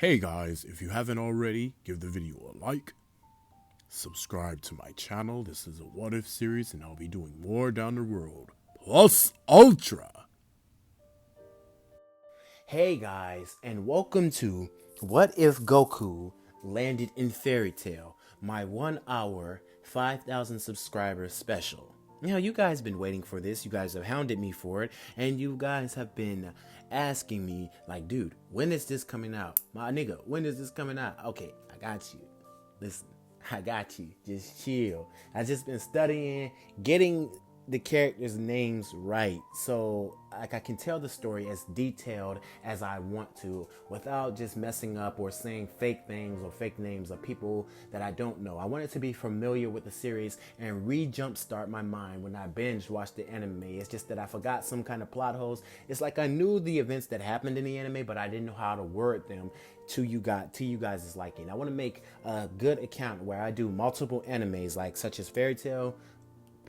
Hey guys, if you haven't already, give the video a like, subscribe to my channel. This is a what if series and I'll be doing more down the road. Plus Ultra! Hey guys, and welcome to What If Goku Landed in Fairytale, my 1 hour, 5,000 subscribers special. Now, you guys been waiting for this, you guys have hounded me for it, and you guys have been asking me, like, dude, when is this coming out? My nigga, when is this coming out? Okay, I got you. Listen, I got you. Just chill. I just been studying, getting the characters' names right, so like I can tell the story as detailed as I want to without just messing up or saying fake things or fake names of people that I don't know. I want it to be familiar with the series and re-jumpstart my mind when I binge watch the anime. It's just that I forgot some kind of plot holes. It's like I knew the events that happened in the anime, but I didn't know how to word them to you guys' liking. I want to make a good account where I do multiple animes, like such as Fairy Tale,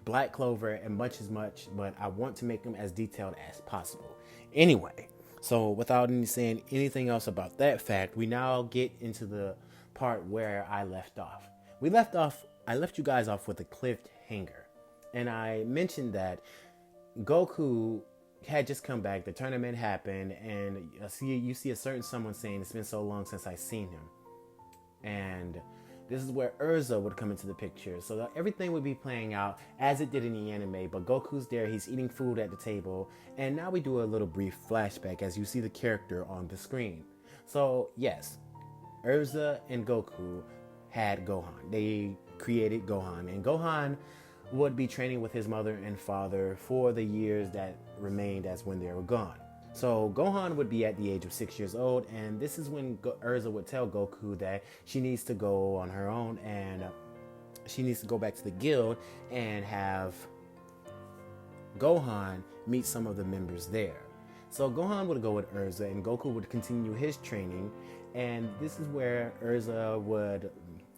Black Clover, and much as much, but I want to make them as detailed as possible. Anyway, so without saying anything else about that fact, we now get into the part where I left off. I left you guys off with a cliffhanger, and I mentioned that Goku had just come back, the tournament happened, and you see a certain someone saying, it's been so long since I've seen him. And this is where Urza would come into the picture. So that everything would be playing out as it did in the anime, but Goku's there, he's eating food at the table, and now we do a little brief flashback as you see the character on the screen. So yes, Urza and Goku had Gohan. They created Gohan, and Gohan would be training with his mother and father for the years that remained as when they were gone. So Gohan would be at the age of 6 years old, and this is when Urza would tell Goku that she needs to go on her own and she needs to go back to the guild and have Gohan meet some of the members there. So Gohan would go with Urza and Goku would continue his training, and this is where Urza would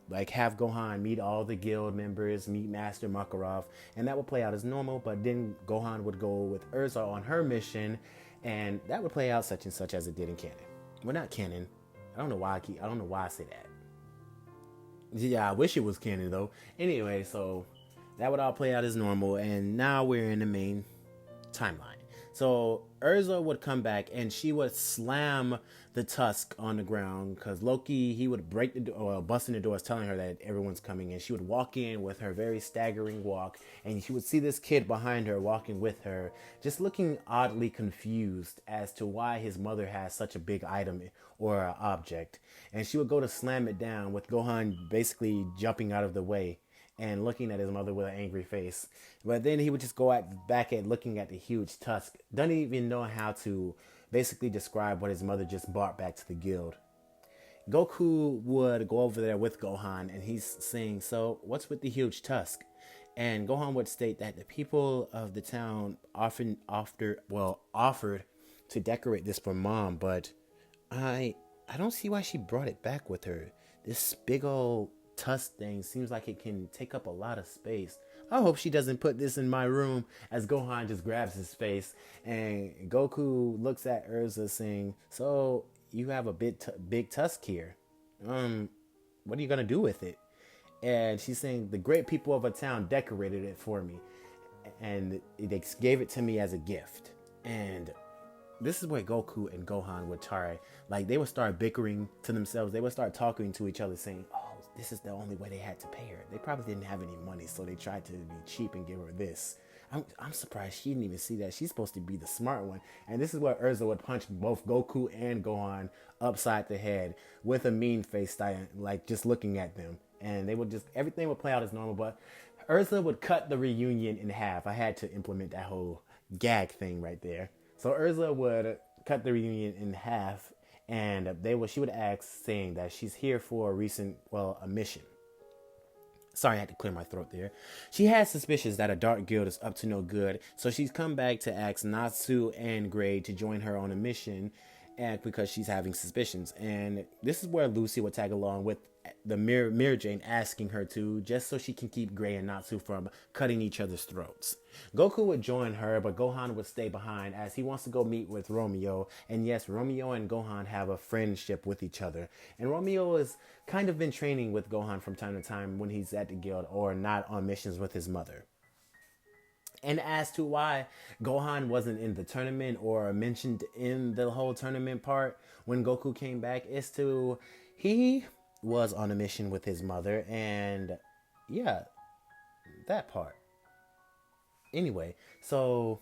like have Gohan meet all the guild members, meet Master Makarov, and that would play out as normal, but then Gohan would go with Urza on her mission, and that would play out such and such as it did in canon. Well, not canon. I don't know why I say that. Yeah, I wish it was canon though. Anyway, so that would all play out as normal, and now we're in the main timeline. So Urza would come back and she would slam the tusk on the ground because Loki, he would break the door, bust in the doors telling her that everyone's coming, and she would walk in with her very staggering walk, and she would see this kid behind her walking with her, just looking oddly confused as to why his mother has such a big item or object, and she would go to slam it down with Gohan basically jumping out of the way and looking at his mother with an angry face. But then he would just go back at looking at the huge tusk. Doesn't even know how to basically describe what his mother just brought back to the guild. Goku would go over there with Gohan and he's saying, so what's with the huge tusk? And Gohan would state that the people of the town offered to decorate this for mom, but I don't see why she brought it back with her. This big old tusk thing seems like it can take up a lot of space. I hope she doesn't put this in my room, as Gohan just grabs his face and Goku looks at Urza saying, so you have a big tusk here. What are you gonna do with it? And she's saying the great people of a town decorated it for me and they gave it to me as a gift. And this is where Goku and Gohan would try, like they would start bickering to themselves. They would start talking to each other saying, oh, this is the only way they had to pay her. They probably didn't have any money, so they tried to be cheap and give her this. I'm surprised she didn't even see that. She's supposed to be the smart one. And this is where Urza would punch both Goku and Gohan upside the head with a mean face, like just looking at them. And they would just, everything would play out as normal, but Urza would cut the reunion in half. I had to implement that whole gag thing right there. So Urza would cut the reunion in half, and she would ask, saying that she's here for a mission. Sorry, I had to clear my throat there. She has suspicions that a dark guild is up to no good, so she's come back to ask Natsu and Gray to join her on a mission, and because she's having suspicions. And this is where Lucy would tag along with the Mirror Jane asking her to, just so she can keep Gray and Natsu from cutting each other's throats. Goku would join her, but Gohan would stay behind as he wants to go meet with Romeo. And yes, Romeo and Gohan have a friendship with each other. And Romeo has kind of been training with Gohan from time to time when he's at the guild or not on missions with his mother. And as to why Gohan wasn't in the tournament or mentioned in the whole tournament part when Goku came back, is to he was on a mission with his mother, and yeah, that part. Anyway, so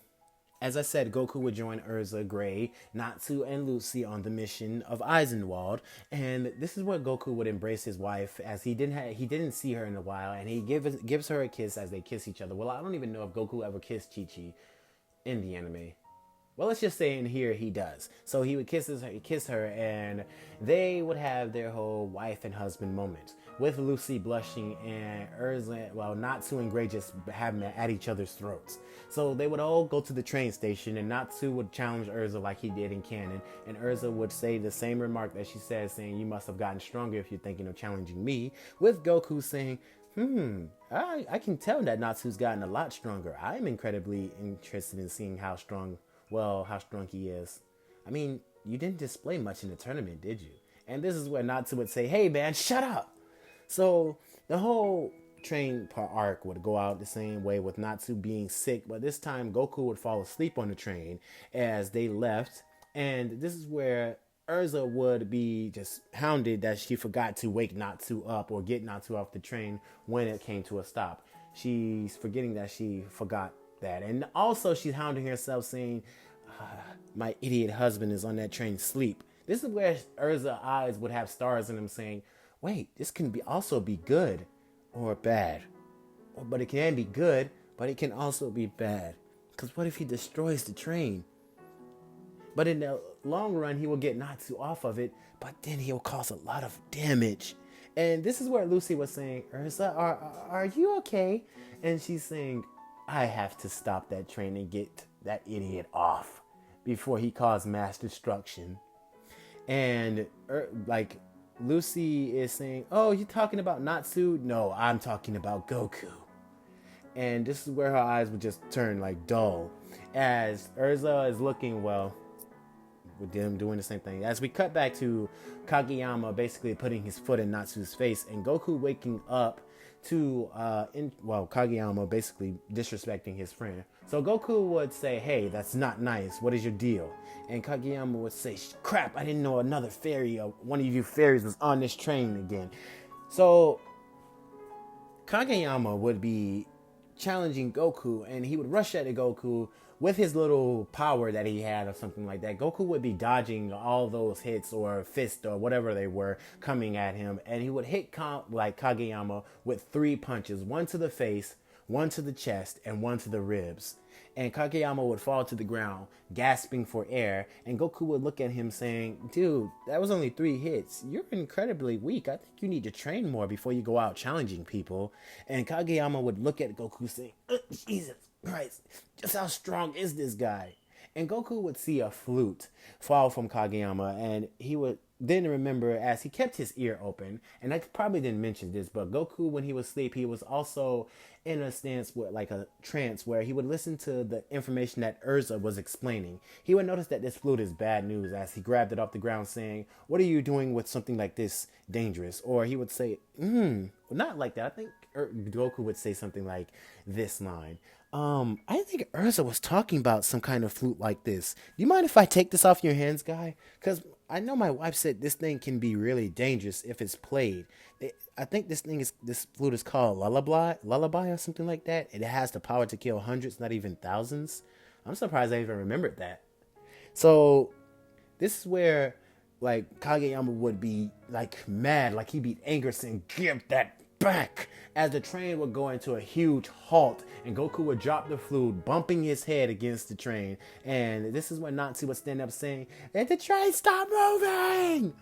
as I said, Goku would join Urza, Gray, Natsu, and Lucy on the mission of Eisenwald, and this is where Goku would embrace his wife, as he didn't see her in a while, and he gives her a kiss as they kiss each other. Well, I don't even know if Goku ever kissed Chi Chi in the anime. Well, let's just say in here he does. So he would kiss her, and they would have their whole wife and husband moment with Lucy blushing and Urza, well, Natsu and Gray just having at each other's throats. So they would all go to the train station, and Natsu would challenge Urza like he did in canon, and Urza would say the same remark that she said, saying, "You must have gotten stronger if you're thinking of challenging me," with Goku saying, I can tell that Natsu's gotten a lot stronger. I'm incredibly interested in seeing how strong he is. I mean, you didn't display much in the tournament, did you? And this is where Natsu would say, "Hey man, shut up." So the whole train arc would go out the same way, with Natsu being sick, but this time Goku would fall asleep on the train as they left. And this is where Urza would be just hounded that she forgot to wake Natsu up or get Natsu off the train when it came to a stop. She's forgetting that she forgot that. And also she's hounding herself, saying, "My idiot husband is on that train asleep." This is where Urza's eyes would have stars in them, saying, "Wait, this can also be good or bad. But it can be good, but it can also be bad. Because what if he destroys the train? But in the long run, he will get Natsu off of it, but then he'll cause a lot of damage." And this is where Lucy was saying, "Urza, are you okay?" And she's saying, "I have to stop that train and get that idiot off before he caused mass destruction." And like Lucy is saying, "Oh, you're talking about Natsu?" "No, I'm talking about Goku." And this is where her eyes would just turn like dull as Urza is looking, well, with them doing the same thing. As we cut back to Kageyama basically putting his foot in Natsu's face, and Goku waking up to Kageyama basically disrespecting his friend. So Goku would say, "Hey, that's not nice. What is your deal?" And Kageyama would say, "Crap, I didn't know another fairy, one of you fairies was on this train again." So Kageyama would be challenging Goku, and he would rush at Goku with his little power that he had or something like that. Goku would be dodging all those hits or fists or whatever they were coming at him, and he would hit Kageyama with 3 punches, one to the face, one to the chest, and one to the ribs. And Kageyama would fall to the ground, gasping for air, and Goku would look at him saying, "Dude, that was only 3 hits. You're incredibly weak. I think you need to train more before you go out challenging people." And Kageyama would look at Goku saying, "Jesus Christ, just how strong is this guy?" And Goku would see a flute fall from Kageyama, and he would then remember, as he kept his ear open, and I probably didn't mention this, but Goku, when he was asleep, he was also in a stance where, like a trance, where he would listen to the information that Urza was explaining. He would notice that this flute is bad news as he grabbed it off the ground, saying, "What are you doing with something like this dangerous?" Or he would say, not like that. I think Goku would say something like this line. I think Urza was talking about some kind of flute like this. Do you mind if I take this off your hands, guy? Because I know my wife said this thing can be really dangerous if it's played. I think this flute is called lullaby or something like that. It has the power to kill hundreds, not even thousands. I'm surprised I even remembered that. So this is where like Kageyama would be like mad, like he'd be angry, saying, "Give that back," as the train would go into a huge halt, and Goku would drop the flute, bumping his head against the train. And this is when Natsu would stand up saying, "Let the train stop moving!"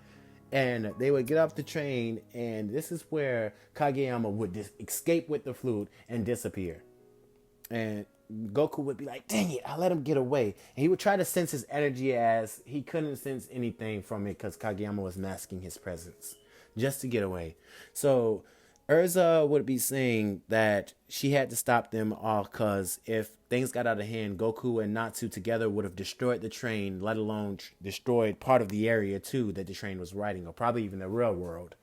And they would get off the train, and this is where Kageyama would escape with the flute and disappear. And Goku would be like, "Dang it, I let him get away." And he would try to sense his energy, as he couldn't sense anything from it because Kageyama was masking his presence. just to get away. So Urza would be saying that she had to stop them all because if things got out of hand, Goku and Natsu together would have destroyed the train, let alone destroyed part of the area too that the train was riding, or probably even the real world.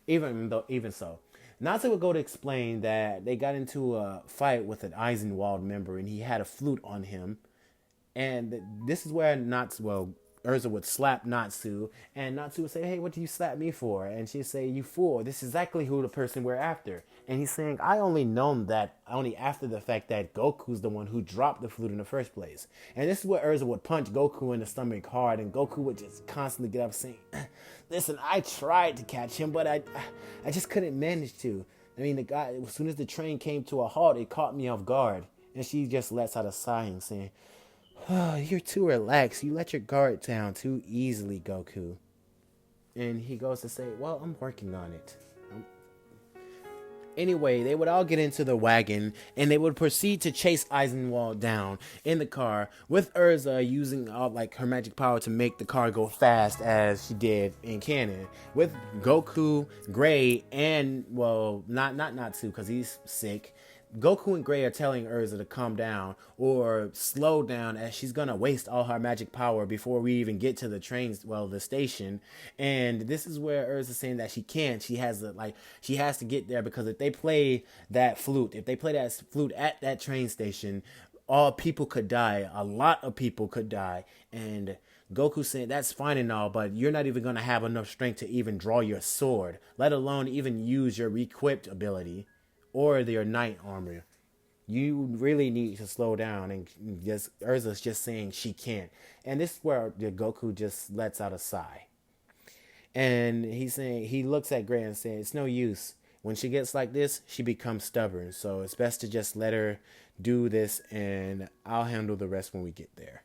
Even so, Natsu would go to explain that they got into a fight with an Eisenwald member and he had a flute on him. And this is where Urza would slap Natsu, and Natsu would say, "Hey, what do you slap me for?" And she'd say, "You fool, this is exactly who the person we're after." And he's saying, "I only known that only after the fact that Goku's the one who dropped the flute in the first place." And this is where Urza would punch Goku in the stomach hard, and Goku would just constantly get up saying, "Listen, I tried to catch him, but I just couldn't manage to. I mean, the guy, as soon as the train came to a halt, it caught me off guard." And she just lets out a sigh and saying, "Oh, you're too relaxed. You let your guard down too easily, Goku." And he goes to say, "Well, I'm working on it." Anyway, they would all get into the wagon and they would proceed to chase Eisenwald down in the car with Urza using all like her magic power to make the car go fast as she did in canon. With Goku, Gray, and not Natsu because he's sick. Goku and Gray are telling Urza to calm down or slow down as she's gonna waste all her magic power before we even get to the station. And this is where Urza's saying that she can't. She has to get there because if they play that flute at that train station, all people could die. A lot of people could die. And Goku saying that's fine and all, but you're not even gonna have enough strength to even draw your sword, let alone even use your equipped ability or their knight armor. You really need to slow down, and just Urza's just saying she can't. And this is where the Goku just lets out a sigh. And he's saying he looks at Gray and says, "It's no use. When she gets like this, she becomes stubborn. So it's best to just let her do this, and I'll handle the rest when we get there."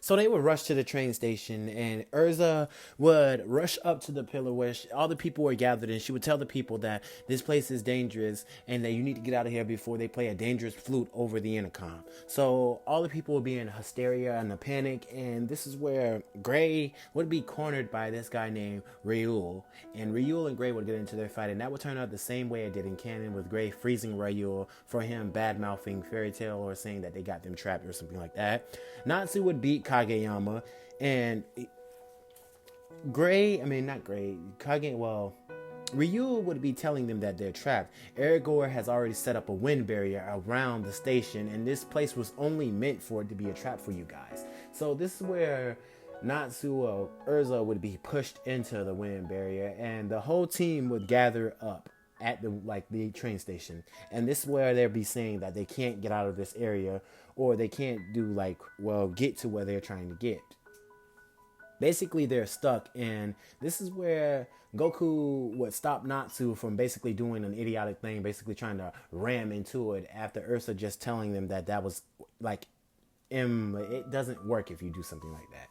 So they would rush to the train station, and Urza would rush up to the pillar where all the people were gathered, and she would tell the people that this place is dangerous and that you need to get out of here before they play a dangerous flute over the intercom. So all the people would be in hysteria and a panic, and this is where Gray would be cornered by this guy named Yoooo, and Yoooo and Gray would get into their fight, and that would turn out the same way it did in canon, with Gray freezing Yoooo for him bad-mouthing Fairytale or saying that they got them trapped or something like that. Natsu would beat Kageyama, and Ryu would be telling them that they're trapped. Aragorn has already set up a wind barrier around the station, and this place was only meant for it to be a trap for you guys. So this is where Natsu or Urza would be pushed into the wind barrier, and the whole team would gather up at the train station. And this is where they'll be saying that they can't get out of this area, or they can't get to where they're trying to get. Basically, they're stuck, and this is where Goku would stop Natsu from basically doing an idiotic thing, basically trying to ram into it after Ursa just telling them that was it doesn't work if you do something like that.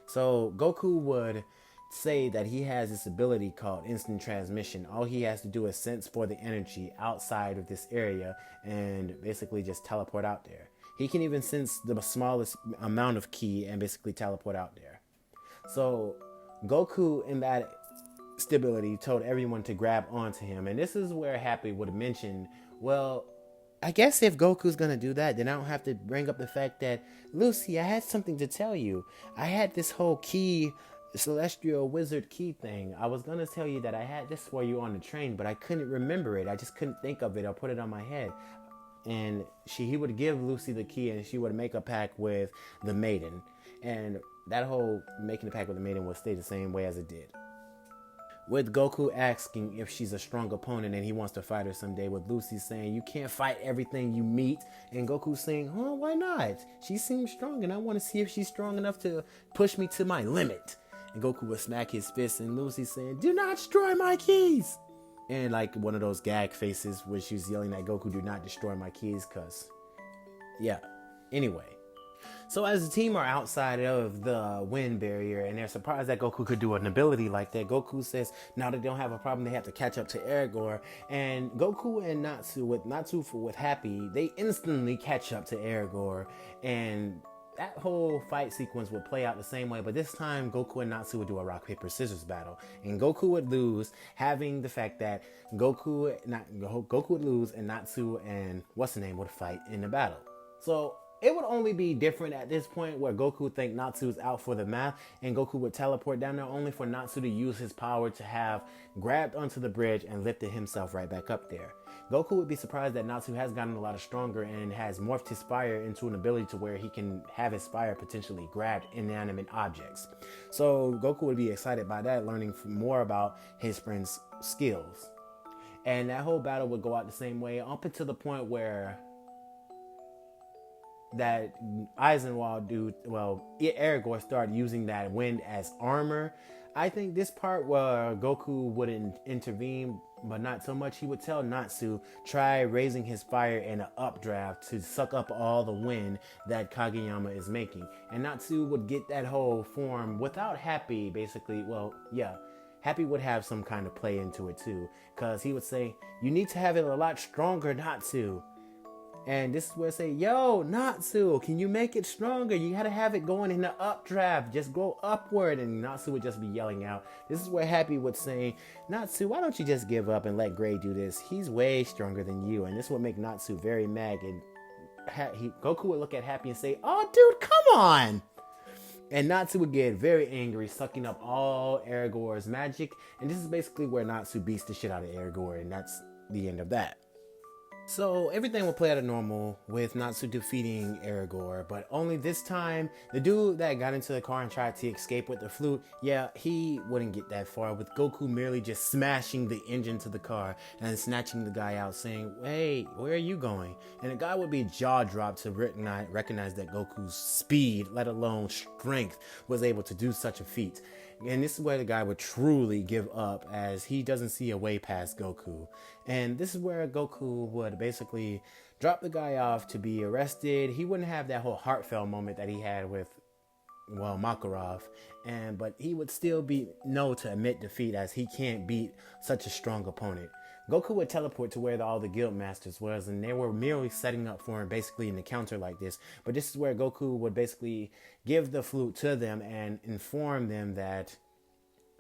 So Goku would say that he has this ability called instant transmission. All he has to do is sense for the energy outside of this area and basically just teleport out there. He can even sense the smallest amount of ki and basically teleport out there. So Goku, in that stability, told everyone to grab onto him. And this is where Happy would mention, well, I guess if Goku's gonna do that, then I don't have to bring up the fact that, Lucy, I had something to tell you. I had this whole ki, celestial wizard key thing. I was gonna tell you that I had this for you on the train, but I couldn't remember it. I just couldn't think of it. I put it on my head. And he would give Lucy the key, and she would make a pact with the maiden. And that whole making a pact with the maiden would stay the same way as it did. With Goku asking if she's a strong opponent and he wants to fight her someday, with Lucy saying, you can't fight everything you meet, and Goku saying, why not? She seems strong, and I want to see if she's strong enough to push me to my limit. And Goku would smack his fist, and Lucy saying, do not destroy my keys! And like one of those gag faces where she was yelling at Goku, do not destroy my keys, cause yeah. Anyway. So as the team are outside of the wind barrier and they're surprised that Goku could do an ability like that, Goku says now they don't have a problem, they have to catch up to Aragorn. And Goku and Natsu with Happy, they instantly catch up to Aragorn. And that whole fight sequence would play out the same way, but this time Goku and Natsu would do a rock paper scissors battle, and Goku would lose, having the fact that Goku would lose, and Natsu and what's the name would fight in the battle. So it would only be different at this point where Goku would think Natsu's out for the math, and Goku would teleport down there only for Natsu to use his power to have grabbed onto the bridge and lifted himself right back up there. Goku would be surprised that Natsu has gotten a lot stronger and has morphed his fire into an ability to where he can have his fire potentially grab inanimate objects. So Goku would be excited by that, learning more about his friend's skills. And that whole battle would go out the same way up until the point where that Eisenwald dude, Aragorn started using that wind as armor. I think this part where Goku wouldn't intervene, but not so much. He would tell Natsu, try raising his fire in an updraft to suck up all the wind that Kageyama is making. And Natsu would get that whole form without Happy, basically. Happy would have some kind of play into it too. Because he would say, you need to have it a lot stronger, Natsu. And this is where I say, yo, Natsu, can you make it stronger? You gotta have it going in the updraft. Just go upward. And Natsu would just be yelling out. This is where Happy would say, Natsu, why don't you just give up and let Gray do this? He's way stronger than you. And this would make Natsu very mad. And Goku would look at Happy and say, oh, dude, come on. And Natsu would get very angry, sucking up all Aragorn's magic. And this is basically where Natsu beats the shit out of Aragorn. And that's the end of that. So everything will play out normal with Natsu defeating Aragorn, but only this time, the dude that got into the car and tried to escape with the flute, he wouldn't get that far, with Goku merely just smashing the engine to the car and snatching the guy out, saying, hey, where are you going? And the guy would be jaw-dropped to recognize that Goku's speed, let alone strength, was able to do such a feat. And this is where the guy would truly give up, as he doesn't see a way past Goku. And this is where Goku would basically drop the guy off to be arrested. He wouldn't have that whole heartfelt moment that he had with, Makarov. But he would still know to admit defeat, as he can't beat such a strong opponent. Goku would teleport to where all the guild masters was, and they were merely setting up for him basically an encounter like this. But this is where Goku would basically give the flute to them and inform them that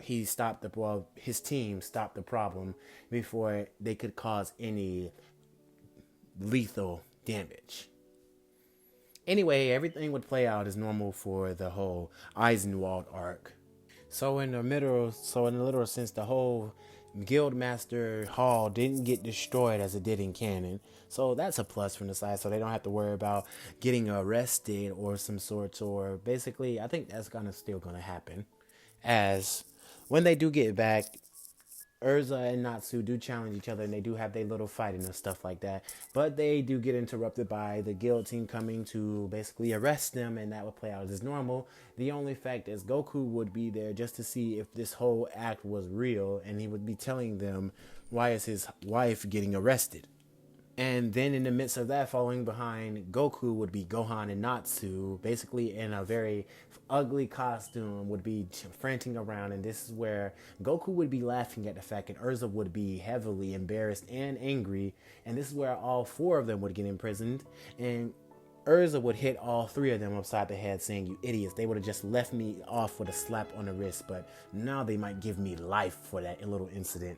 his team stopped the problem before they could cause any lethal damage. Anyway, everything would play out as normal for the whole Eisenwald arc. So in the literal sense, the whole Guildmaster Hall didn't get destroyed as it did in canon. So that's a plus from the side, so they don't have to worry about getting arrested or some sorts, or basically, I think that's still gonna happen. As when they do get back, Urza and Natsu do challenge each other, and they do have their little fighting and stuff like that. But they do get interrupted by the guild team coming to basically arrest them, and that would play out as normal. The only fact is Goku would be there just to see if this whole act was real, and he would be telling them why is his wife getting arrested. And then in the midst of that, following behind Goku would be Gohan and Natsu, basically in a very ugly costume, would be frantic around. And this is where Goku would be laughing at the fact, and Urza would be heavily embarrassed and angry. And this is where all four of them would get imprisoned. And Urza would hit all three of them upside the head, saying, you idiots, they would have just left me off with a slap on the wrist, but now they might give me life for that little incident.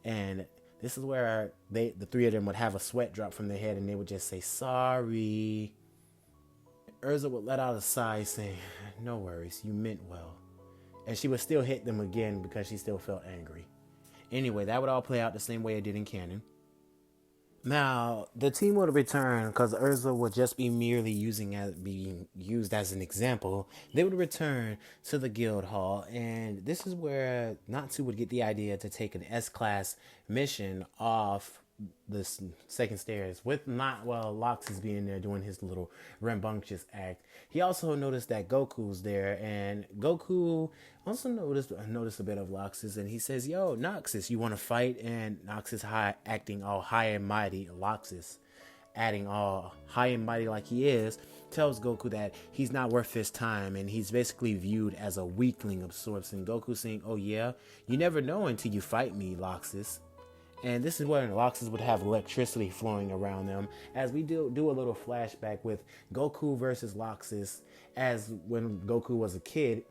And this is where the three of them would have a sweat drop from their head, and they would just say, sorry. Urza would let out a sigh, saying, no worries, you meant well. And she would still hit them again because she still felt angry. Anyway, that would all play out the same way it did in canon. Now, the team would return because Urza would just be merely being used as an example. They would return to the guild hall, and this is where Natsu would get the idea to take an S-class mission off the second stairs with Loxus being there doing his little rambunctious act. He also noticed that Goku's there, and Goku also noticed a bit of Loxus, and he says, yo, Noxus, you want to fight? And Noxus acting all high and mighty, Loxus adding all high and mighty like he is, tells Goku that he's not worth his time, and he's basically viewed as a weakling of sorts. And Goku saying, oh yeah, you never know until you fight me, Loxus. And this is when Loxus would have electricity flowing around them. As we do a little flashback with Goku versus Loxus, as when Goku was a kid,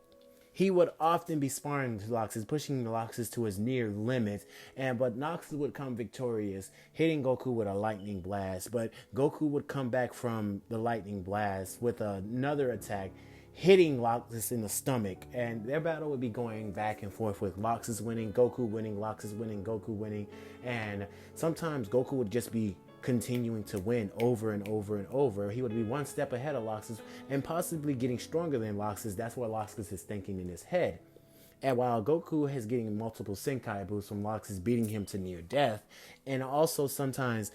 he would often be sparring Loxus, pushing Loxus to his near limit, but Noxus would come victorious, hitting Goku with a lightning blast. But Goku would come back from the lightning blast with another attack, hitting Loxus in the stomach, and their battle would be going back and forth with Loxus winning, Goku winning, Loxus winning, Goku winning, and sometimes Goku would just be continuing to win over and over and over. He would be one step ahead of Loxus and possibly getting stronger than Loxus. That's what Loxus is thinking in his head. And while Goku is getting multiple Senkai boosts from Loxus beating him to near death, and also sometimes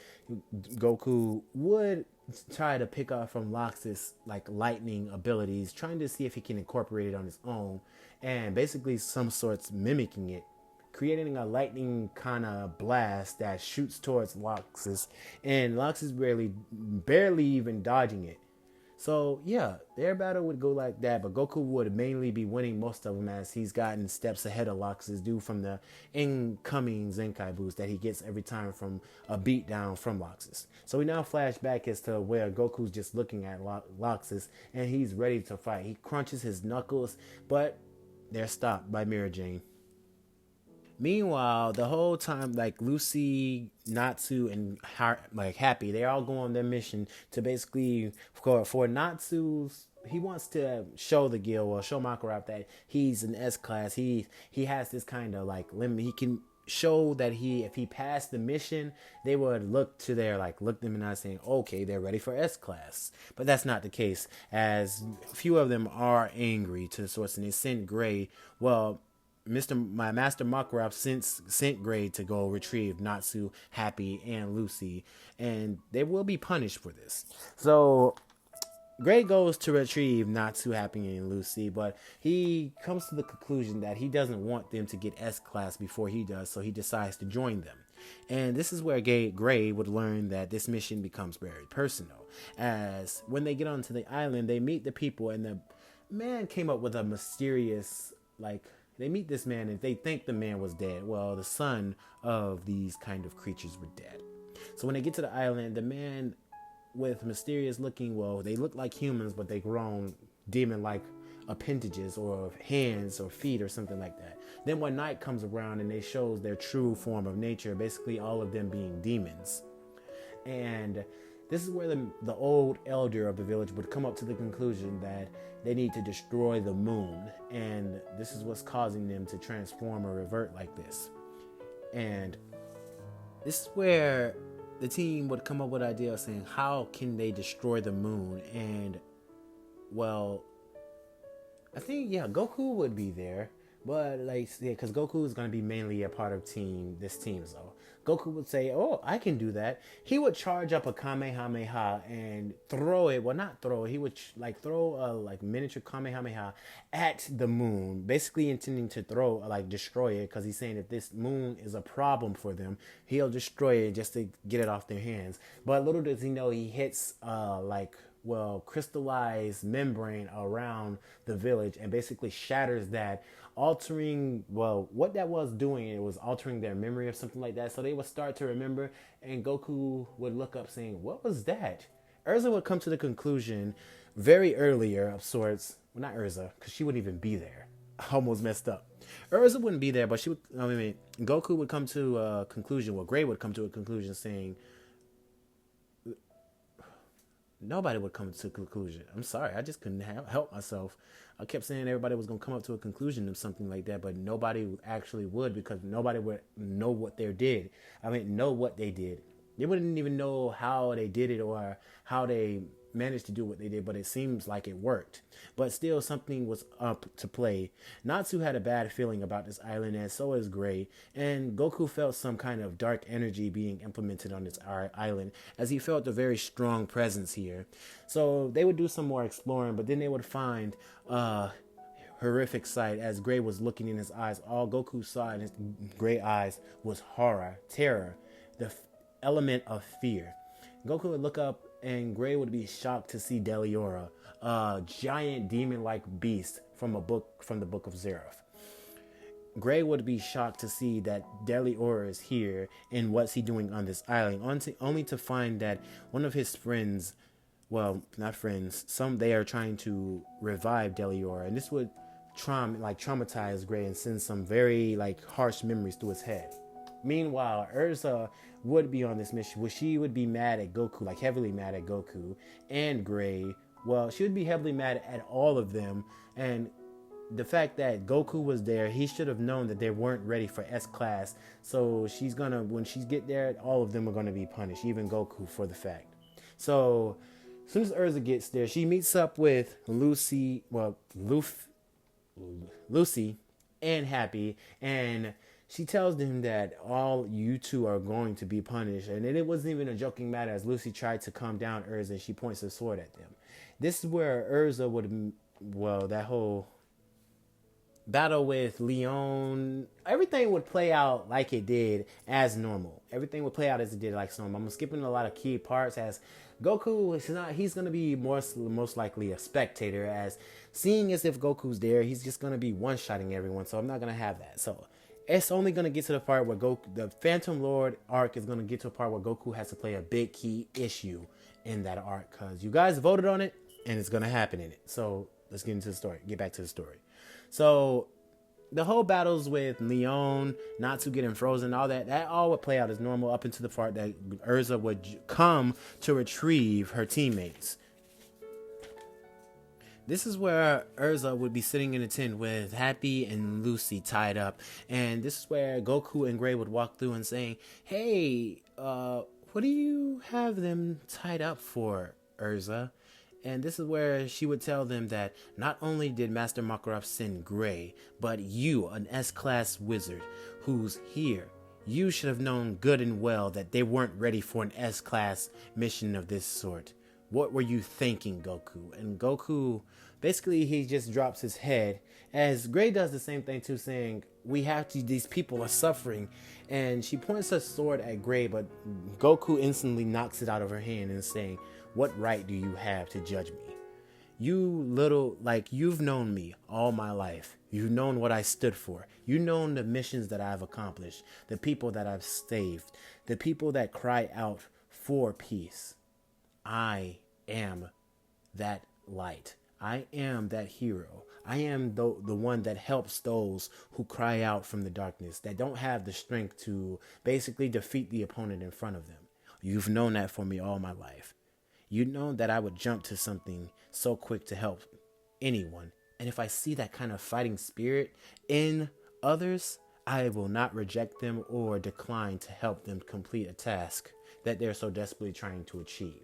Goku would try to pick up from Loxus like lightning abilities, trying to see if he can incorporate it on his own, and basically some sorts mimicking it, creating a lightning kind of blast that shoots towards Loxus, and Loxus barely even dodging it. So yeah, their battle would go like that, but Goku would mainly be winning most of them as he's gotten steps ahead of Loxus due from the incoming Zenkai boost that he gets every time from a beatdown from Loxus. So we now flash back as to where Goku's just looking at Loxus and he's ready to fight. He crunches his knuckles, but they're stopped by Mira Jane. Meanwhile, the whole time, like Lucy, Natsu, and Happy, they all go on their mission to basically for Natsu's. He wants to show the guild or show Makarov that he's an S class. He has this kind of like limit. He can show that if he passed the mission, they would look them in the eye saying, okay, they're ready for S class. But that's not the case, as a few of them are angry to the source, and they sent Gray. Well, my Master Makarov sent Gray to go retrieve Natsu, Happy, and Lucy, and they will be punished for this. So Gray goes to retrieve Natsu, Happy, and Lucy, but he comes to the conclusion that he doesn't want them to get S class before he does, so he decides to join them. And this is where Gray would learn that this mission becomes very personal, as when they get onto the island, they meet the people, and the man came up with a mysterious, they meet this man and they think the man was dead. Well, the son of these kind of creatures were dead. So when they get to the island, the man with mysterious looking, they look like humans, but they grown demon-like appendages or hands or feet or something like that. Then when night comes around and they shows their true form of nature, basically all of them being demons. And this is where the old elder of the village would come up to the conclusion that they need to destroy the moon. And this is what's causing them to transform or revert like this. And this is where the team would come up with the idea of saying, how can they destroy the moon? And, I think, Goku would be there. But, because Goku is going to be mainly a part of this team, so Goku would say, oh, I can do that. He would charge up a Kamehameha and throw it. Well, not throw it. He would, throw a, miniature Kamehameha at the moon, basically intending to destroy it, because he's saying if this moon is a problem for them, he'll destroy it just to get it off their hands. But little does he know, he hits, crystallized membrane around the village and basically shatters that, altering, what that was doing, it was altering their memory or something like that. So they would start to remember, and Goku would look up saying, what was that? Urza would come to the conclusion very earlier of sorts. Well, not Urza, because she wouldn't even be there. I almost messed up. Urza wouldn't be there, but Goku would come to a conclusion. Gray would come to a conclusion saying, nobody would come to a conclusion. I'm sorry, I just couldn't help myself. I kept saying everybody was going to come up to a conclusion of something like that, but nobody actually would, because nobody would know what they did. Know what they did. They wouldn't even know how they did it or how they managed to do what they did, but it seems like it worked. But still, something was up to play. Natsu had a bad feeling about this island, and so is Gray, and Goku felt some kind of dark energy being implemented on this island, as he felt a very strong presence here. So they would do some more exploring, but then they would find a horrific sight. As Gray was looking in his eyes, all Goku saw in his gray eyes was horror, terror, the element of fear. Goku would look up, and Gray would be shocked to see Deliora, a giant demon-like beast from the book of Zeref. Gray would be shocked to see that Delior is here and what's he doing on this island, only to find that one of his friends, well, not friends, some they are trying to revive Delior, and this would traumatize Gray and send some very harsh memories through his head. Meanwhile, Urza would be on this mission where she would be mad at Goku, like heavily mad at Goku and Gray. Well, she would be heavily mad at all of them, and the fact that Goku was there, he should have known that they weren't ready for S class. So she's gonna, when she get there, all of them are gonna be punished, even Goku for the fact. So as soon as Urza gets there, she meets up with Lucy and Happy, and she tells them that all you two are going to be punished. And it wasn't even a joking matter as Lucy tried to calm down Urza and she points a sword at them. This is where Urza would, well, that whole battle with Leon, everything would play out like it did as normal. Everything would play out as it did like normal. I'm skipping a lot of key parts as Goku is not, he's going to be most likely a spectator, as seeing as if Goku's there, he's just going to be one-shotting everyone. So I'm not going to have that. So it's only going to get to the part where the Phantom Lord arc is going to get to a part where Goku has to play a big key issue in that arc, because you guys voted on it and it's going to happen in it. So let's get into the story. Get back to the story. So the whole battles with Leon, Natsu getting frozen, all that all would play out as normal up into the part that Urza would come to retrieve her teammates. This is where Urza would be sitting in a tent with Happy and Lucy tied up. And this is where Goku and Gray would walk through and saying, "Hey, what do you have them tied up for, Urza?" And this is where she would tell them that not only did Master Makarov send Gray, but you, an S-class wizard who's here, you should have known good and well that they weren't ready for an S-class mission of this sort. What were you thinking, Goku? And Goku, basically, he just drops his head, as Gray does the same thing too, saying, we have to, these people are suffering. And she points her sword at Gray, but Goku instantly knocks it out of her hand and saying, what right do you have to judge me? You little, you've known me all my life. You've known what I stood for. You've known the missions that I've accomplished, the people that I've saved, the people that cry out for peace. I am that light. I am that hero. I am the one that helps those who cry out from the darkness, that don't have the strength to basically defeat the opponent in front of them. You've known that for me all my life. You've known that I would jump to something so quick to help anyone. And if I see that kind of fighting spirit in others, I will not reject them or decline to help them complete a task that they're so desperately trying to achieve.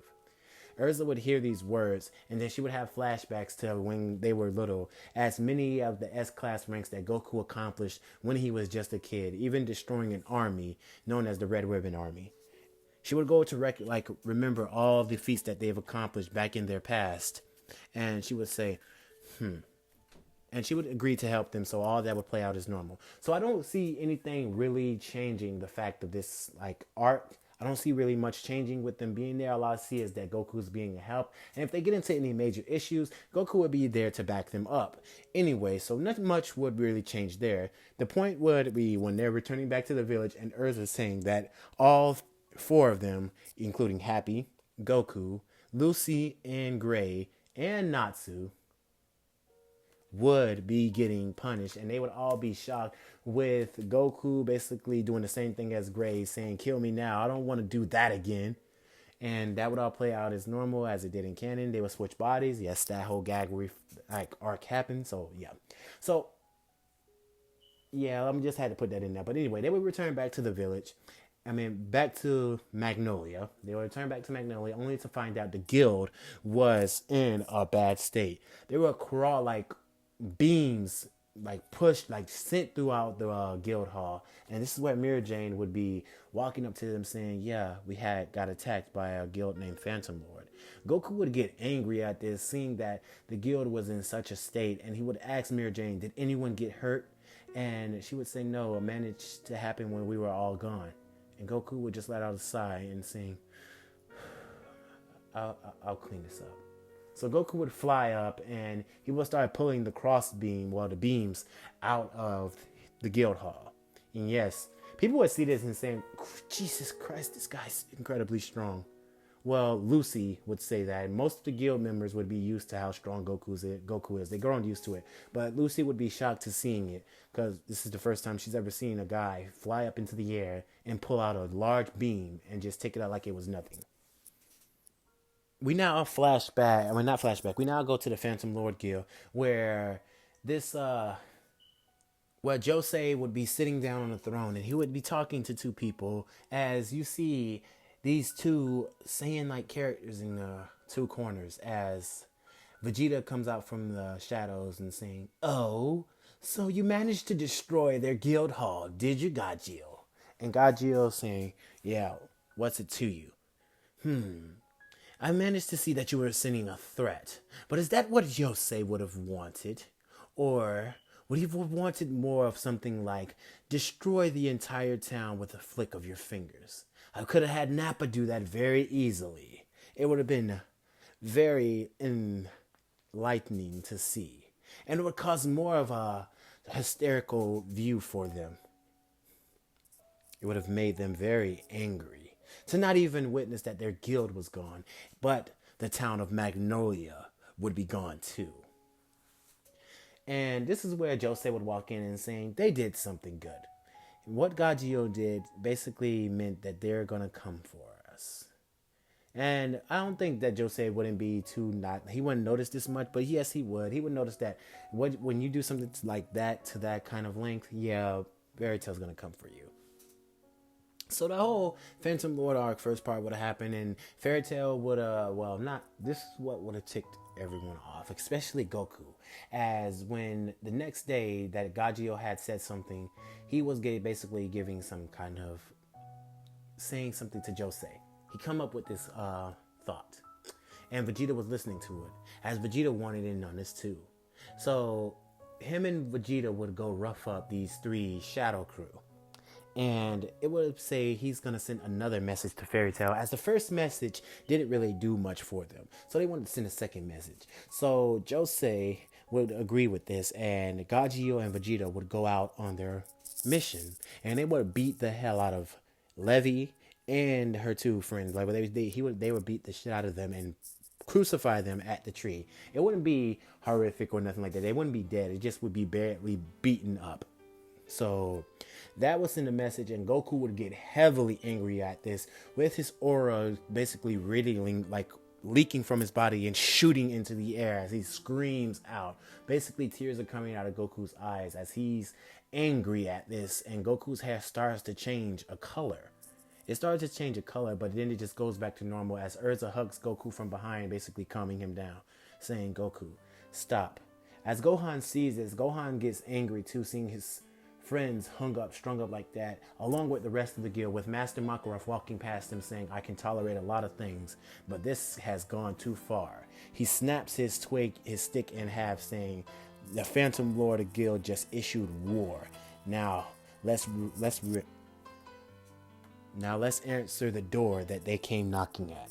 Urza would hear these words, and then she would have flashbacks to when they were little, as many of the S-class ranks that Goku accomplished when he was just a kid, even destroying an army known as the Red Ribbon Army. She would go to remember all the feats that they've accomplished back in their past, and she would say, and she would agree to help them, so all that would play out as normal. So I don't see anything really changing the fact of this arc. I don't see really much changing with them being there. All I see is that Goku's being a help, and if they get into any major issues, Goku would be there to back them up. Anyway, so not much would really change there. The point would be when they're returning back to the village, and Urza saying that all four of them, including Happy, Goku, Lucy, and Gray, and Natsu, would be getting punished, and they would all be shocked, with Goku basically doing the same thing as Gray, saying, kill me now, I don't want to do that again. And that would all play out as normal as it did in canon. They would switch bodies. Yes, that whole gag arc happened. So yeah, I just had to put that in there. But anyway, they would return back to the village. Back to Magnolia. They would return back to Magnolia only to find out the guild was in a bad state. They would crawl beams, pushed, sent throughout the guild hall. And this is where Mira Jane would be walking up to them saying, yeah, we got attacked by a guild named Phantom Lord. Goku would get angry at this, seeing that the guild was in such a state, and he would ask Mira Jane, did anyone get hurt? And she would say, no, it managed to happen when we were all gone. And Goku would just let out a sigh and sing, I'll clean this up. So Goku would fly up, and he would start pulling the beams out of the guild hall. And yes, people would see this and say, Jesus Christ, this guy's incredibly strong. Well, Lucy would say that, and most of the guild members would be used to how strong Goku is. They've grown used to it. But Lucy would be shocked to seeing it, because this is the first time she's ever seen a guy fly up into the air and pull out a large beam and just take it out like it was nothing. We now not flashback. We now go to the Phantom Lord Guild, where this where Josei would be sitting down on a throne and he would be talking to two people, as you see these two saying like characters in the two corners, as Vegeta comes out from the shadows and saying, "Oh, so you managed to destroy their guild hall, did you, Gajio?" And Gajio saying, "Yeah, what's it to you?" "I managed to see that you were sending a threat, but is that what Josei would have wanted? Or would he have wanted more of something like destroy the entire town with a flick of your fingers? I could have had Nappa do that very easily. It would have been very enlightening to see, and it would cause more of a hysterical view for them. It would have made them very angry to not even witness that their guild was gone, but the town of Magnolia would be gone too." And this is where Josei would walk in and saying they did something good. What Gajio did basically meant that they're going to come for us. And I don't think that Josei wouldn't be he wouldn't notice this much, but yes, he would. He would notice that when you do something like that to that kind of length, yeah, Fairytale's going to come for you. So the whole Phantom Lord arc first part would have happened, and Fairytale would this is what would have ticked everyone off, especially Goku, as when the next day that Gajio had said something, he was basically giving some kind of saying something to Josei. He come up with this thought, and Vegeta was listening to it, as Vegeta wanted in on this too. So him and Vegeta would go rough up these three Shadow Crew. And it would say he's going to send another message to Fairytale, as the first message didn't really do much for them. So they wanted to send a second message. So Josei would agree with this, and Gajio and Vegeta would go out on their mission, and they would beat the hell out of Levi and her two friends. Like they would beat the shit out of them and crucify them at the tree. It wouldn't be horrific or nothing like that. They wouldn't be dead. It just would be badly beaten up. So that was in the message, and Goku would get heavily angry at this, with his aura basically leaking from his body and shooting into the air as he screams out. Basically, tears are coming out of Goku's eyes as he's angry at this, and Goku's hair starts to change a color. It starts to change a color, but then it just goes back to normal as Urza hugs Goku from behind, basically calming him down, saying, "Goku, stop." As Gohan sees this, Gohan gets angry too, seeing his friends strung up like that, along with the rest of the guild, with Master Makarov walking past him saying, "I can tolerate a lot of things, but this has gone too far." He snaps his stick in half, saying, "The Phantom Lord of Guild just issued war. Now let's answer the door that they came knocking at."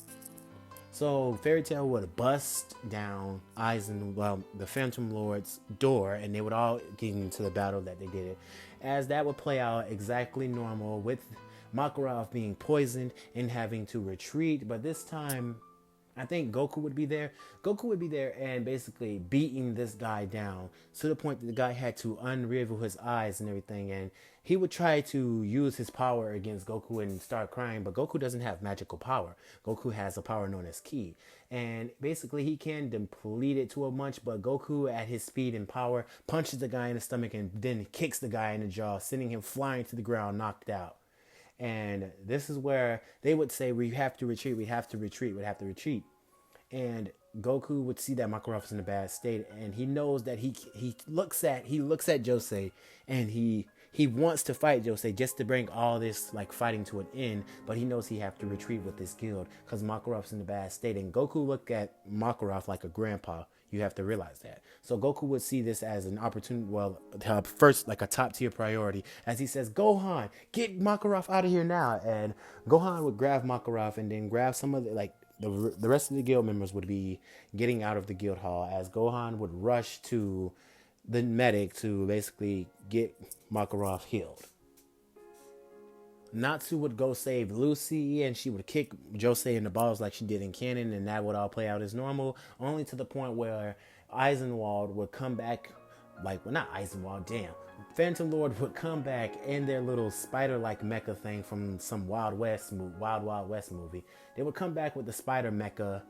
So Fairytale would bust down the Phantom Lord's door, and they would all get into the battle that they did it. As that would play out exactly normal, with Makarov being poisoned and having to retreat. But this time, I think Goku would be there. Goku would be there and basically beating this guy down to the point that the guy had to unravel his eyes and everything. And he would try to use his power against Goku and start crying, but Goku doesn't have magical power. Goku has a power known as Ki. And basically he can deplete it to a much, but Goku at his speed and power punches the guy in the stomach and then kicks the guy in the jaw, sending him flying to the ground, knocked out. And this is where they would say, we have to retreat. And Goku would see that Makarov is in a bad state, and he knows that he looks at Josei, and he wants to fight Josei just to bring all this fighting to an end, but he knows he have to retreat with this guild because Makarov's in a bad state. And Goku looked at Makarov like a grandpa. You have to realize that. So Goku would see this as an opportunity, first a top tier priority, as he says, "Gohan, get Makarov out of here now." And Gohan would grab Makarov and then grab some of the rest of the guild members would be getting out of the guild hall, as Gohan would rush to the medic to basically get Makarov healed. Natsu would go save Lucy, and she would kick Josei in the balls like she did in canon, and that would all play out as normal, only to the point where Eisenwald would come back, like, well, not Eisenwald, damn. Phantom Lord would come back in their little spider-like mecha thing from some Wild Wild West movie. They would come back with the spider mecha,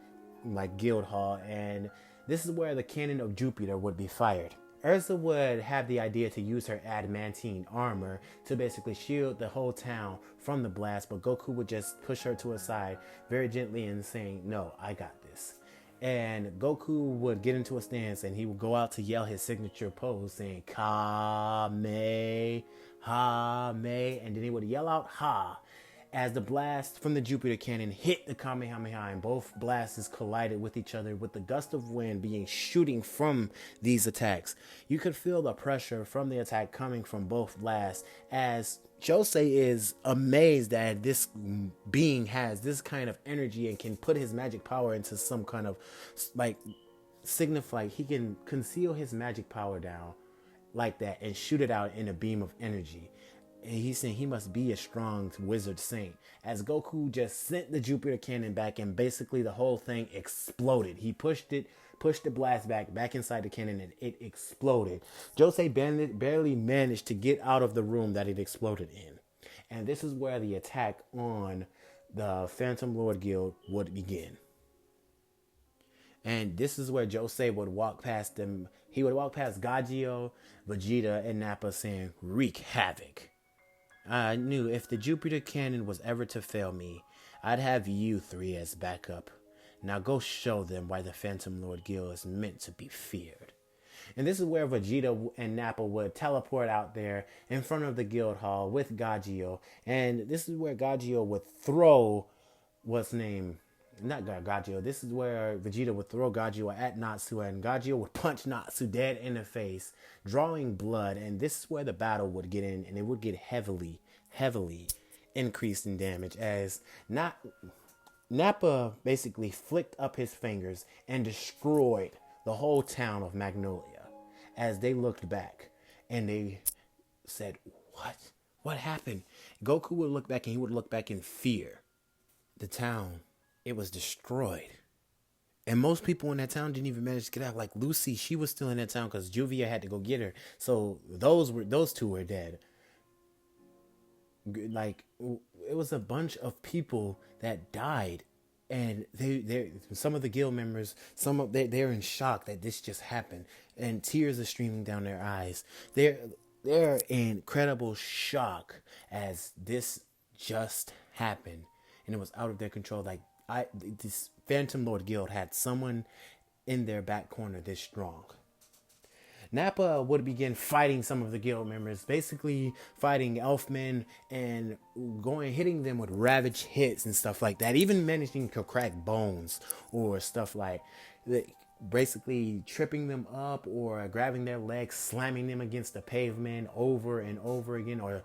like Guild Hall, and this is where the cannon of Jupiter would be fired. Ursa would have the idea to use her adamantine armor to basically shield the whole town from the blast, but Goku would just push her to a side very gently and saying, "No, I got this." And Goku would get into a stance and he would go out to yell his signature pose saying, "Kame, Ha, Me," and then he would yell out, "Ha," as the blast from the Jupiter cannon hit the Kamehameha, and both blasts collided with each other with the gust of wind being shooting from these attacks. You could feel the pressure from the attack coming from both blasts, as Josei is amazed that this being has this kind of energy and can put his magic power into some kind of, like, signify he can conceal his magic power down like that and shoot it out in a beam of energy. And he's saying he must be a strong wizard saint, as Goku just sent the Jupiter cannon back, and basically the whole thing exploded. He pushed the blast back inside the cannon, and it exploded. Josei barely managed to get out of the room that it exploded in. And this is where the attack on the Phantom Lord Guild would begin. And this is where Josei would walk past them. He would walk past Gajio, Vegeta, and Nappa saying, "Wreak havoc." I knew if the Jupiter cannon was ever to fail me, I'd have you three as backup. Now go show them why the Phantom Lord Guild is meant to be feared. And this is where Vegeta and Nappa would teleport out there in front of the guild hall with Gajio. And this is where Gajio would throw, this is where Vegeta would throw Gajio at Natsu, and Gajio would punch Natsu dead in the face, drawing blood. And this is where the battle would get in, and it would get heavily increased in damage, as Nappa basically flicked up his fingers and destroyed the whole town of Magnolia. As they looked back and they said, What happened? Goku would look back, and he would look back in fear. The town, it was destroyed. And most people in that town didn't even manage to get out. Like Lucy, she was still in that town because Juvia had to go get her. So those two were dead. Like, it was a bunch of people that died, and they some of the guild members, they're in shock that this just happened, and tears are streaming down their eyes. They're in incredible shock as this just happened, and it was out of their control. Like, this Phantom Lord Guild had someone in their back corner this strong. Nappa would begin fighting some of the guild members, basically fighting Elfmen and hitting them with ravage hits and stuff like that, even managing to crack bones or stuff like that, basically tripping them up or grabbing their legs, slamming them against the pavement over and over again, or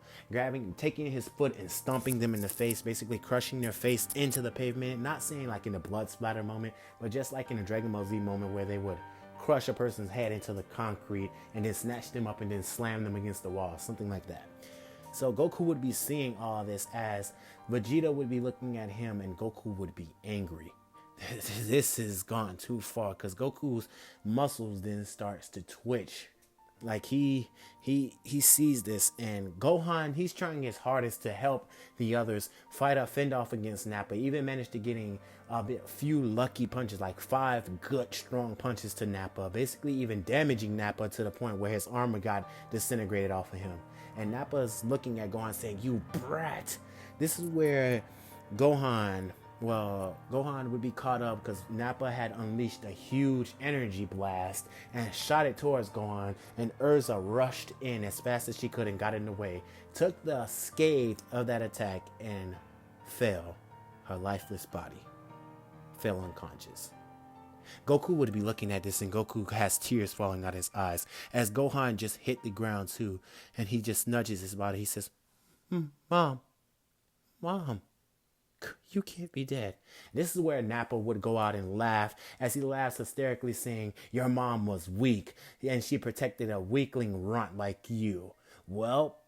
taking his foot and stomping them in the face, basically crushing their face into the pavement. Not saying like in a blood splatter moment, but just like in a Dragon Ball Z moment where they would crush a person's head into the concrete and then snatch them up and then slam them against the wall, something like that. So Goku would be seeing all this as Vegeta would be looking at him, and Goku would be angry. This has gone too far, because Goku's muscles then starts to twitch. Like he sees this, and Gohan, he's trying his hardest to help the others fend off against Nappa. Even managed to getting a few lucky punches, like 5 good strong punches to Nappa, basically even damaging Nappa to the point where his armor got disintegrated off of him. And Nappa's looking at Gohan saying, "You brat." This is where Gohan would be caught up, because Nappa had unleashed a huge energy blast and shot it towards Gohan, and Urza rushed in as fast as she could and got in the way, took the scathe of that attack, and fell. Her lifeless body fell unconscious. Goku would be looking at this, and Goku has tears falling out his eyes as Gohan just hit the ground too, and he just nudges his body. He says, Mom. You can't be dead. This is where Nappa would go out and laugh, as he laughs hysterically, saying, your mom was weak, and she protected a weakling runt like you. Well,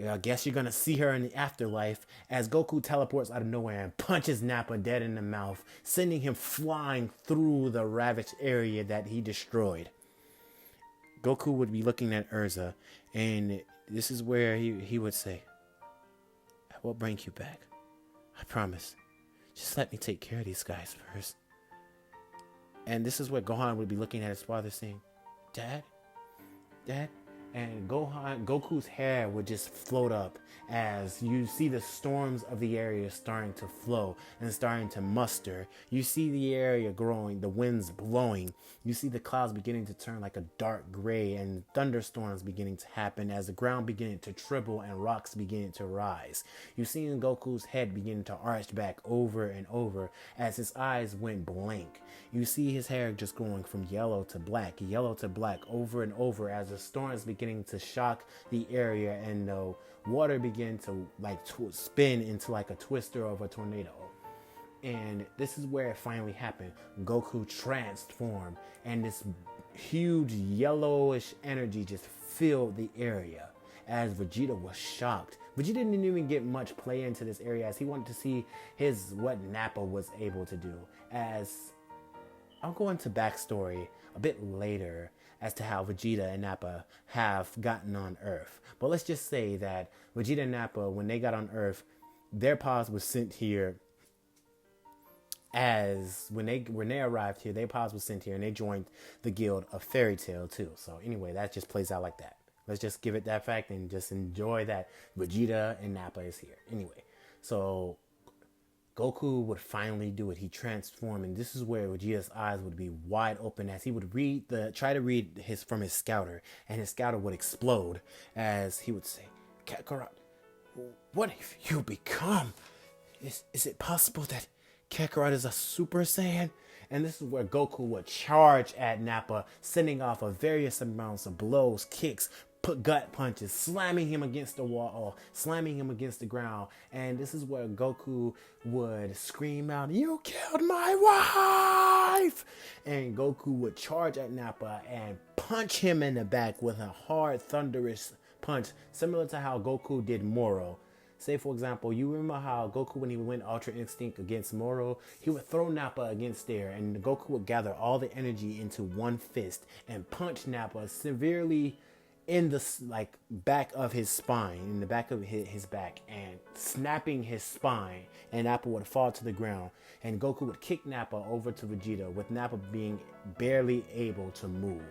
I guess you're gonna see her in the afterlife, as Goku teleports out of nowhere and punches Nappa dead in the mouth, sending him flying through the ravaged area that he destroyed. Goku would be looking at Urza, and this is where he would say, I will bring you back. I promise. Just let me take care of these guys first. And this is where Gohan would be looking at his father saying, Dad? Dad? And Goku's hair would just float up as you see the storms of the area starting to flow and starting to muster. You see the area growing, the winds blowing. You see the clouds beginning to turn like a dark gray and thunderstorms beginning to happen as the ground beginning to tremble and rocks beginning to rise. You see Goku's head begin to arch back over and over as his eyes went blank. You see his hair just going from yellow to black over and over as the storms beginning to shock the area and the water begin to spin into like a twister of a tornado. And this is where it finally happened. Goku transformed and this huge yellowish energy just filled the area as Vegeta was shocked. Vegeta didn't even get much play into this area as he wanted to see what Nappa was able to do. As I'll go into backstory a bit later as to how Vegeta and Nappa have gotten on Earth. But let's just say that Vegeta and Nappa, when they got on Earth, their pods was sent here as when they arrived here, their pods was sent here and they joined the guild of Fairytale too. So anyway, that just plays out like that. Let's just give it that fact and just enjoy that Vegeta and Nappa is here. Anyway, so Goku would finally do it. He transformed, and this is where Vegeta's eyes would be wide open as he would try to read from his scouter, and his scouter would explode as he would say, Kakarot, what have you become? Is it possible that Kakarot is a Super Saiyan? And this is where Goku would charge at Nappa, sending off various amounts of blows, kicks, gut punches, slamming him against the wall, slamming him against the ground. And this is where Goku would scream out, you killed my wife! And Goku would charge at Nappa and punch him in the back with a hard, thunderous punch, similar to how Goku did Moro. Say, for example, you remember how Goku, when he went Ultra Instinct against Moro, he would throw Nappa against there, and Goku would gather all the energy into one fist and punch Nappa severely in the back of his spine, in the back of his back, and snapping his spine, and Nappa would fall to the ground, and Goku would kick Nappa over to Vegeta, with Nappa being barely able to move.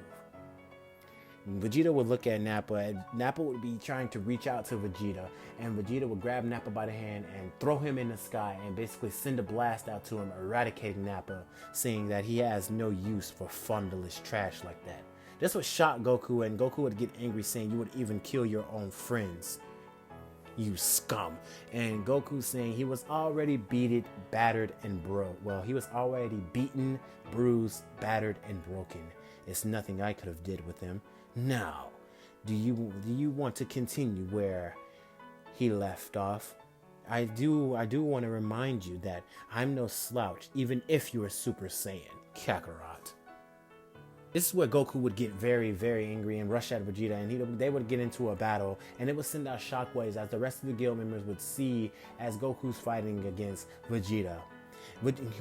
Vegeta would look at Nappa, and Nappa would be trying to reach out to Vegeta, and Vegeta would grab Nappa by the hand and throw him in the sky and basically send a blast out to him, eradicating Nappa, saying that he has no use for fundless trash like that. This would shock Goku, and Goku would get angry, saying you would even kill your own friends, you scum. And Goku saying he was already beaten, battered, and broke. Well, he was already beaten, bruised, battered, and broken. It's nothing I could have did with him. Now, do you want to continue where he left off? I do want to remind you that I'm no slouch, even if you're a Super Saiyan, Kakarot. This is where Goku would get very, very angry and rush at Vegeta, and they would get into a battle, and it would send out shockwaves as the rest of the guild members would see as Goku's fighting against Vegeta.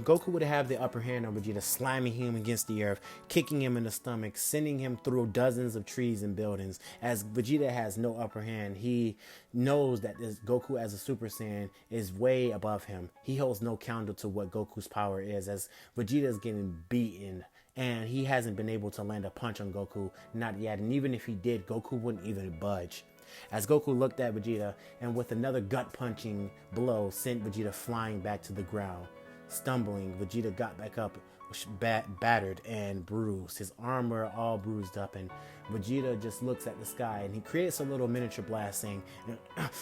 Goku would have the upper hand on Vegeta, slamming him against the earth, kicking him in the stomach, sending him through dozens of trees and buildings. As Vegeta has no upper hand, he knows that this Goku as a Super Saiyan is way above him. He holds no candle to what Goku's power is, as Vegeta is getting beaten, and he hasn't been able to land a punch on Goku, not yet. And even if he did, Goku wouldn't even budge. As Goku looked at Vegeta, and with another gut-punching blow, sent Vegeta flying back to the ground. Stumbling, Vegeta got back up, battered and bruised, his armor all bruised up, and Vegeta just looks at the sky and he creates a little miniature blast saying,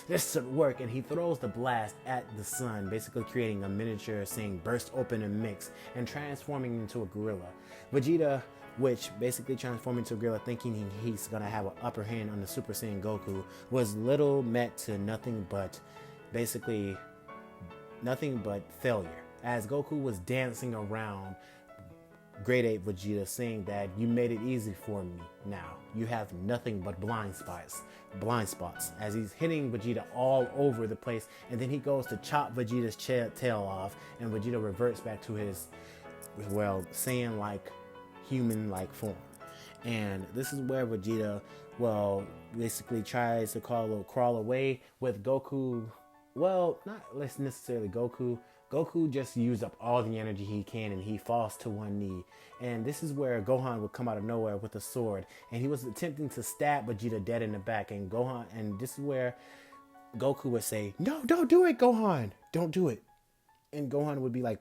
this should work, and he throws the blast at the sun, basically creating a miniature saying burst open and mix, and transforming into a gorilla. Vegeta, which basically transformed into a gorilla, thinking he's gonna have an upper hand on the Super Saiyan Goku, was little met to nothing but basically nothing but failure. As Goku was dancing around Grade 8 Vegeta, saying that you made it easy for me now. You have nothing but blind spots. Blind spots. As he's hitting Vegeta all over the place, and then he goes to chop Vegeta's tail off, and Vegeta reverts back to his, well, Saiyan-like, human-like form. And this is where Vegeta, well, basically tries to crawl away with Goku. Well, not necessarily Goku. Goku just used up all the energy he can, and he falls to one knee. And this is where Gohan would come out of nowhere with a sword, and he was attempting to stab Vegeta dead in the back. And this is where Goku would say, "No, don't do it, Gohan. Don't do it." And Gohan would be like,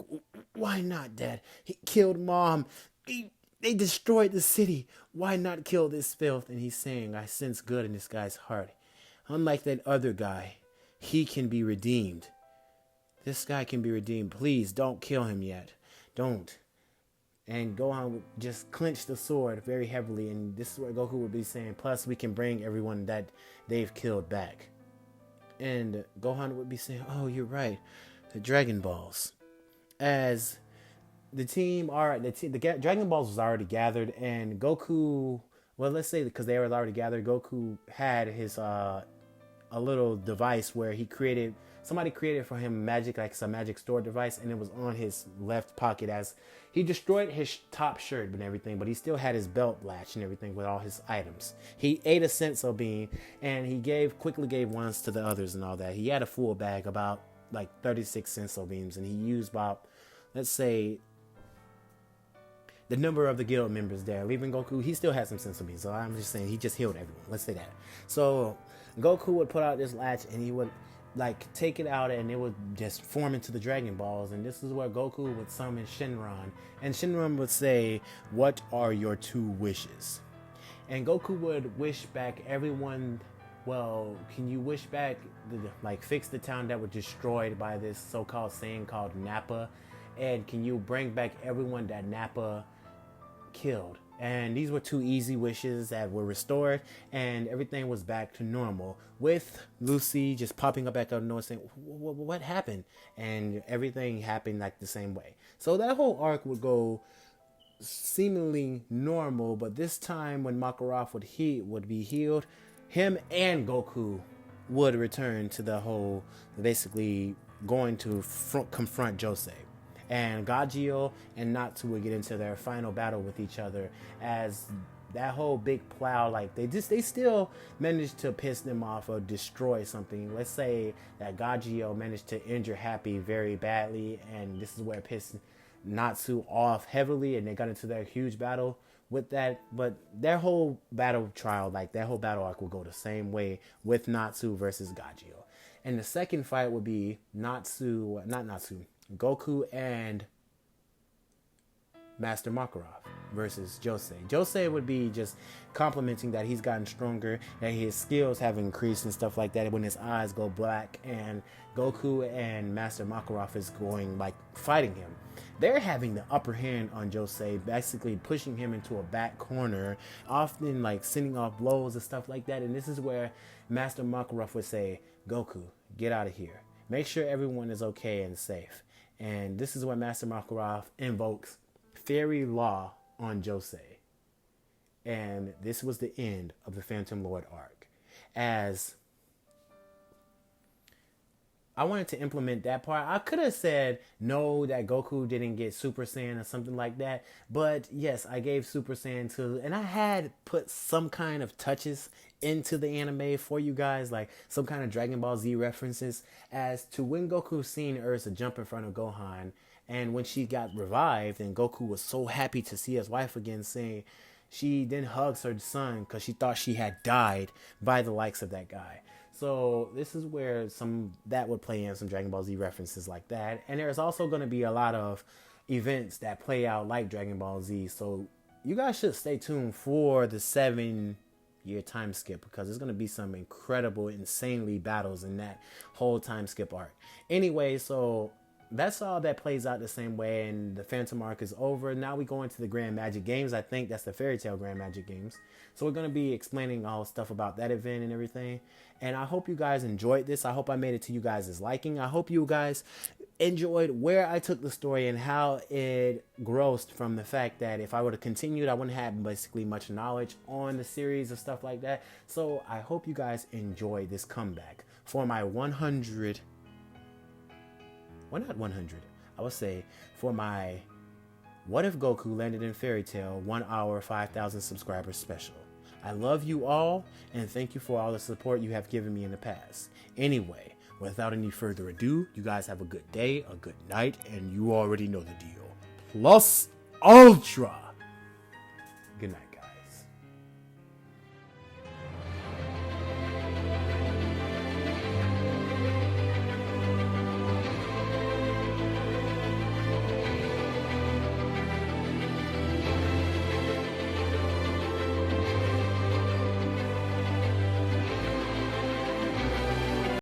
"Why not, Dad? He killed Mom. They destroyed the city. Why not kill this filth?" And he's saying, "I sense good in this guy's heart. Unlike that other guy, he can be redeemed. This guy can be redeemed. Please don't kill him yet. Don't." And Gohan would just clench the sword very heavily. And this is where Goku would be saying, "Plus, we can bring everyone that they've killed back." And Gohan would be saying, "Oh, you're right. The Dragon Balls." As the Dragon Balls was already gathered, and Goku, well, let's say because they were already gathered, Goku had his a little device where somebody created for him magic, like some magic store device, and it was on his left pocket. As he destroyed his top shirt and everything, but he still had his belt latch and everything with all his items. He ate a senso bean, and he quickly gave ones to the others and all that. He had a full bag, about like 36 senso beans, and he used about, let's say, the number of the guild members there. Leaving Goku, he still had some senso beans, so I'm just saying he just healed everyone. Let's say that. So Goku would put out this latch, and he would like take it out, and it would just form into the Dragon Balls. And this is where Goku would summon Shenron, and Shenron would say, "What are your 2 wishes?" And Goku would wish back everyone. Well, can you wish back, fix the town that was destroyed by this so-called Saiyan called Nappa? And can you bring back everyone that Nappa killed? And these were 2 easy wishes that were restored, and everything was back to normal, with Lucy just popping up back out of nowhere saying, "What happened?" And everything happened like the same way. So that whole arc would go seemingly normal, but this time when Makarov would be healed, him and Goku would return to the whole, basically going to confront Josei. And Gajio and Natsu would get into their final battle with each other, as that whole big plow, like they still managed to piss them off or destroy something. Let's say that Gajio managed to injure Happy very badly, and this is where it pissed Natsu off heavily, and they got into their huge battle with that. But their whole battle trial, like that whole battle arc, will go the same way with Natsu versus Gajio. And the second fight would be Goku and Master Makarov versus Josei. Josei would be just complimenting that he's gotten stronger, that his skills have increased and stuff like that when his eyes go black. And Goku and Master Makarov is fighting him. They're having the upper hand on Josei, basically pushing him into a back corner, often sending off blows and stuff like that. And this is where Master Makarov would say, "Goku, get out of here. Make sure everyone is okay and safe." And this is when Master Makarov invokes Fairy Law on Josei. And this was the end of the Phantom Lord arc. As I wanted to implement that part, I could have said no, that Goku didn't get Super Saiyan or something like that. But yes, I gave Super Saiyan to, and I had put some kind of touches into the anime for you guys, like some kind of Dragon Ball Z references, as to when Goku seen Ursa jump in front of Gohan, and when she got revived, and Goku was so happy to see his wife again, saying she then hugs her son because she thought she had died by the likes of that guy. So this is where that would play in some Dragon Ball Z references like that. And there's also going to be a lot of events that play out like Dragon Ball Z. So you guys should stay tuned for the 7-year time skip, because there's going to be some incredible, insanely battles in that whole time skip arc. Anyway, so that's all that plays out the same way, and the Phantom arc is over. Now we go into the Grand Magic Games. I think that's the Fairytale Grand Magic Games. So we're gonna be explaining all stuff about that event and everything. And I hope you guys enjoyed this. I hope I made it to you guys' liking. I hope you guys enjoyed where I took the story and how it grossed from the fact that if I would have continued, I wouldn't have basically much knowledge on the series of stuff like that. So I hope you guys enjoyed this comeback for my 100. Well, not 100. I would say for my What If Goku Landed in Fairytale 1 hour 5,000 subscribers special. I love you all, and thank you for all the support you have given me in the past. Anyway, without any further ado, you guys have a good day, a good night, and you already know the deal. Plus Ultra! Good night.